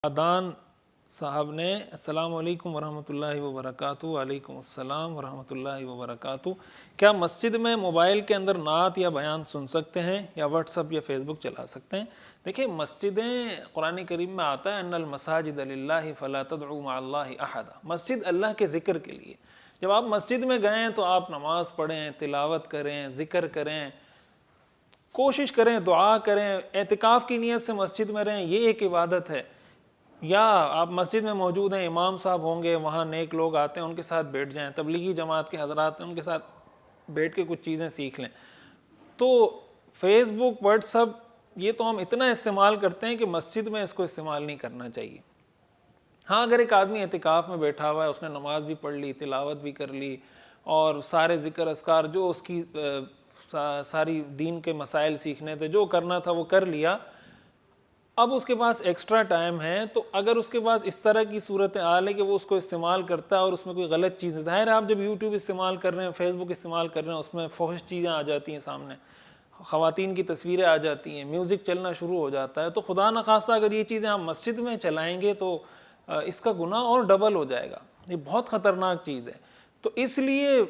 عدان صاحب نے السلام علیکم ورحمۃ اللہ وبرکاتہ۔ وعلیکم السلام ورحمۃ اللہ وبرکاتہ۔ کیا مسجد میں موبائل کے اندر نعت یا بیان سن سکتے ہیں یا واٹس ایپ یا فیس بک چلا سکتے ہیں؟ دیکھیں، مسجدیں قرآن کریم میں آتا ہے ان المساجد للہ فلا تدعوا مع اللہ احدا، مسجد اللہ کے ذکر کے لیے۔ جب آپ مسجد میں گئے تو آپ نماز پڑھیں، تلاوت کریں، ذکر کریں، کوشش کریں، دعا کریں، اعتکاف کی نیت سے مسجد میں رہیں، یہ ایک عبادت ہے۔ یا آپ مسجد میں موجود ہیں، امام صاحب ہوں گے، وہاں نیک لوگ آتے ہیں، ان کے ساتھ بیٹھ جائیں، تبلیغی جماعت کے حضرات ہیں، ان کے ساتھ بیٹھ کے کچھ چیزیں سیکھ لیں۔ تو فیس بک، واٹس ایپ، یہ تو ہم اتنا استعمال کرتے ہیں کہ مسجد میں اس کو استعمال نہیں کرنا چاہیے۔ ہاں، اگر ایک آدمی اعتکاف میں بیٹھا ہوا ہے، اس نے نماز بھی پڑھ لی، تلاوت بھی کر لی، اور سارے ذکر اذکار جو اس کی ساری دین کے مسائل سیکھنے تھے، جو کرنا تھا وہ کر لیا، اب اس کے پاس ایکسٹرا ٹائم ہے، تو اگر اس کے پاس اس طرح کی صورتحال ہے کہ وہ اس کو استعمال کرتا ہے اور اس میں کوئی غلط چیز ہے، ظاہر ہے آپ جب یوٹیوب استعمال کر رہے ہیں، فیس بک استعمال کر رہے ہیں، اس میں فحش چیزیں آ جاتی ہیں سامنے، خواتین کی تصویریں آ جاتی ہیں، میوزک چلنا شروع ہو جاتا ہے، تو خدا نخواستہ اگر یہ چیزیں آپ مسجد میں چلائیں گے تو اس کا گناہ اور ڈبل ہو جائے گا۔ یہ بہت خطرناک چیز ہے۔ تو اس لیے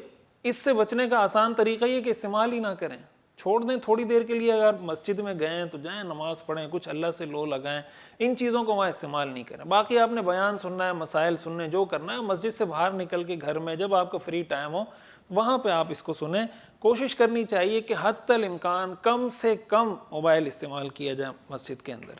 اس سے بچنے کا آسان طریقہ یہ کہ استعمال ہی نہ کریں، چھوڑ دیں تھوڑی دیر کے لیے۔ اگر مسجد میں گئے تو جائیں، نماز پڑھیں، کچھ اللہ سے لو لگائیں، ان چیزوں کو وہاں استعمال نہیں کریں۔ باقی آپ نے بیان سننا ہے، مسائل سننے، جو کرنا ہے، مسجد سے باہر نکل کے گھر میں جب آپ کو فری ٹائم ہو وہاں پہ آپ اس کو سنیں۔ کوشش کرنی چاہیے کہ حتی الامکان کم سے کم موبائل استعمال کیا جائے مسجد کے اندر۔